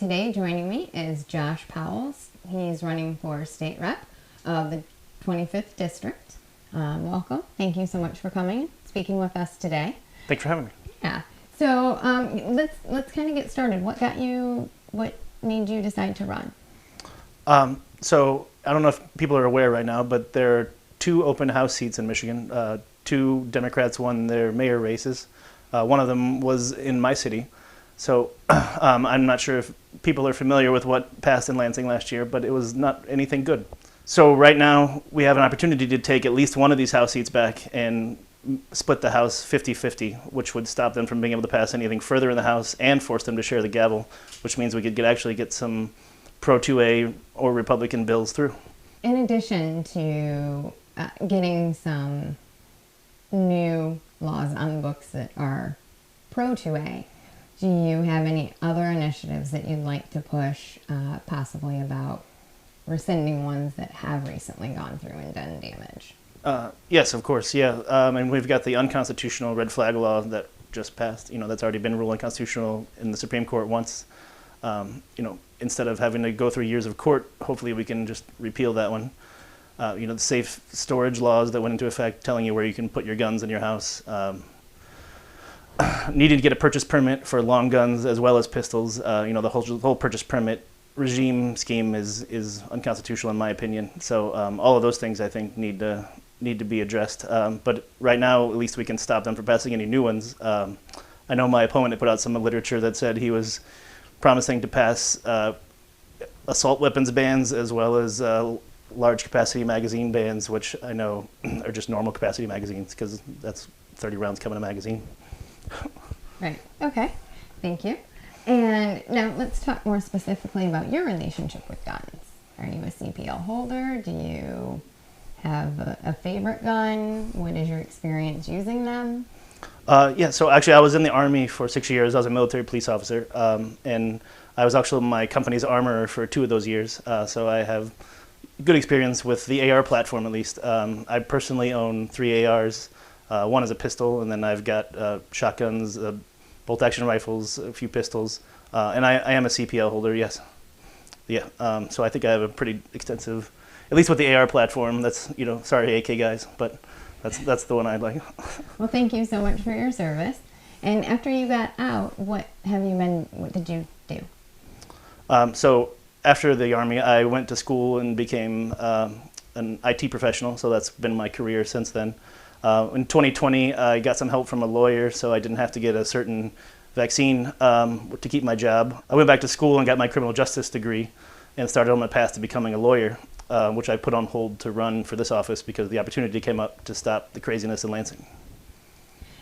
today joining me is Josh Powell. He's running for state rep of the 25th District. Welcome. Thank you so much for coming, speaking with us today. Thanks for having me. Yeah. So let's kind of get started. What made you decide to run? So I don't know if people are aware right now, but there are two open House seats in Michigan. Two Democrats won their mayor races. One of them was in my city. So I'm not sure if people are familiar with what passed in Lansing last year, but it was not anything good. So right now we have an opportunity to take at least one of these House seats back and split the House 50-50, which would stop them from being able to pass anything further in the House and force them to share the gavel, which means we could actually get some pro-2A or Republican bills through. In addition to getting some new laws on the books that are pro-2A, do you have any other initiatives that you'd like to push, possibly about rescinding ones that have recently gone through and done damage? Yes, of course, yeah. And we've got the unconstitutional red flag law that just passed. That's already been ruled unconstitutional in the Supreme Court once. Instead of having to go through years of court, hopefully we can just repeal that one. The safe storage laws that went into effect telling you where you can put your guns in your house. Needing to get a purchase permit for long guns as well as pistols. The whole purchase permit regime scheme is unconstitutional in my opinion. So all of those things I think need to be addressed. But right now, at least we can stop them from passing any new ones. I know my opponent put out some literature that said he was promising to pass assault weapons bans as well as large capacity magazine bans, which I know are just normal capacity magazines because that's 30 rounds coming in a magazine. Right. Okay. Thank you. And now let's talk more specifically about your relationship with guns. Are you a CPL holder? Do you have a favorite gun? What is your experience using them? Yeah, so actually I was in the Army for 6 years. I was a military police officer, and I was actually my company's armorer for 2 of those years. So I have good experience with the AR platform, at least. I personally own 3 ARs. One is a pistol, and then I've got shotguns, bolt-action rifles, a few pistols, and I am a CPL holder, yes. Yeah, so I think I have a pretty extensive, at least with the AR platform. That's, sorry AK guys, but that's the one I'd like. Well, thank you so much for your service. And after you got out, what did you do? So after the Army, I went to school and became an IT professional, so that's been my career since then. In 2020, I got some help from a lawyer, so I didn't have to get a certain vaccine to keep my job. I went back to school and got my criminal justice degree and started on my path to becoming a lawyer, which I put on hold to run for this office because the opportunity came up to stop the craziness in Lansing.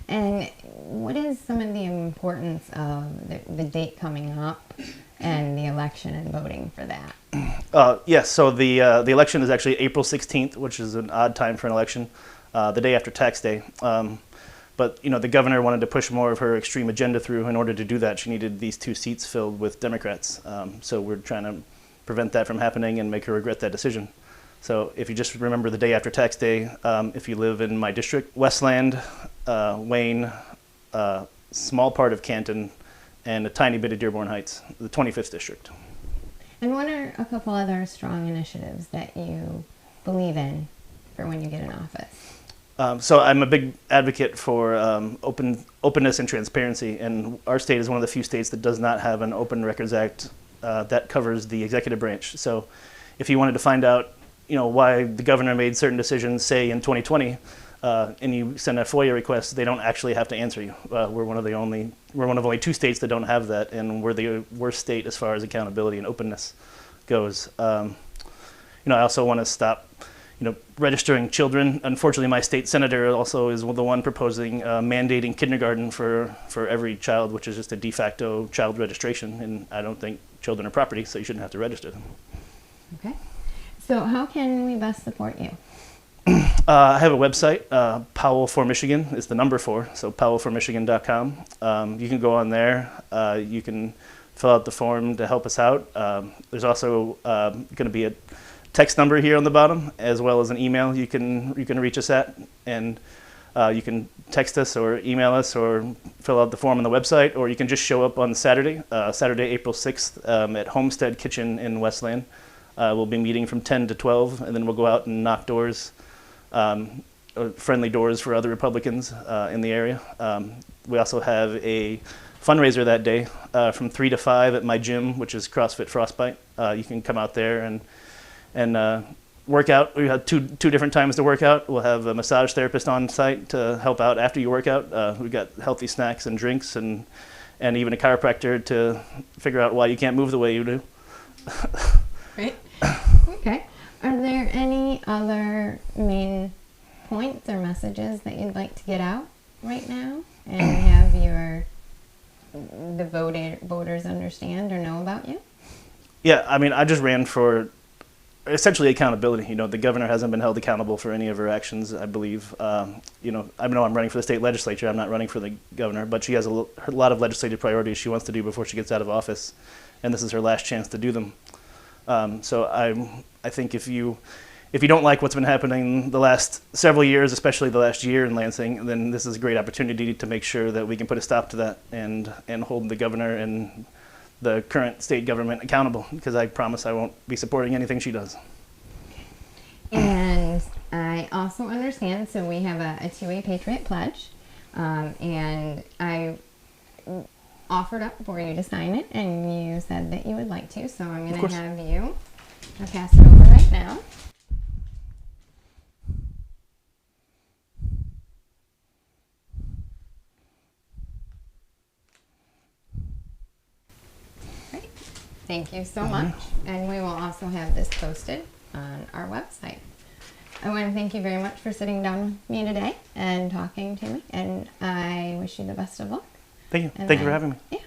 And what is some of the importance of the date coming up and the election and voting for that? Yes, so the election is actually April 16th, which is an odd time for an election. The day after tax day. But the governor wanted to push more of her extreme agenda through. In order to do that, she needed these 2 seats filled with Democrats. So we're trying to prevent that from happening and make her regret that decision. So if you just remember the day after tax day, if you live in my district, Westland, Wayne, small part of Canton, and a tiny bit of Dearborn Heights, the 25th district. And what are a couple other strong initiatives that you believe in for when you get in office? So I'm a big advocate for openness and transparency, and our state is one of the few states that does not have an Open Records Act that covers the executive branch. So if you wanted to find out, why the governor made certain decisions, say in 2020, and you send a FOIA request, they don't actually have to answer you. We're one of only 2 states that don't have that, and we're the worst state as far as accountability and openness goes. I also want to stop registering children. Unfortunately, my state senator also is the one proposing mandating kindergarten for every child, which is just a de facto child registration. And I don't think children are property, so you shouldn't have to register them. Okay. So how can we best support you? I have a website, Powell for Michigan is the number 4, so powellformichigan.com. You can go on there. You can fill out the form to help us out. There's also going to be a text number here on the bottom, as well as an email you can reach us at. And You can text us or email us or fill out the form on the website, or you can just show up on Saturday, April 6th, at Homestead Kitchen in Westland. We'll be meeting from 10 to 12, and then we'll go out and knock doors, friendly doors for other Republicans in the area. We also have a fundraiser that day from 3 to 5 at my gym, which is CrossFit Frostbite. You can come out there and work out. We have two different times to work out. We'll have a massage therapist on site to help out after you work out. We've got healthy snacks and drinks, and even a chiropractor to figure out why you can't move the way you do. Right. Okay. Are there any other main points or messages that you'd like to get out right now and have the voters understand or know about you? Yeah, I mean, I just ran for essentially accountability. You know, the governor hasn't been held accountable for any of her actions, I believe. You know, I know I'm running for the state legislature. I'm not running for the governor, but she has a lot of legislative priorities she wants to do before she gets out of office, and this is her last chance to do them. So I think if you don't like what's been happening the last several years, especially the last year in Lansing, then this is a great opportunity to make sure that we can put a stop to that and hold the governor and the current state government accountable, because I promise I won't be supporting anything she does. And I also understand, so we have a 2A Patriot Pledge, and I offered up for you to sign it, and you said that you would like to, so I'm going to have you, I'll pass it over right now. Great. Thank you so much, and we will also have this posted on our website. I want to thank you very much for sitting down with me today and talking to me, and I wish you the best of luck. Thank you. Thank you for having me. Yeah.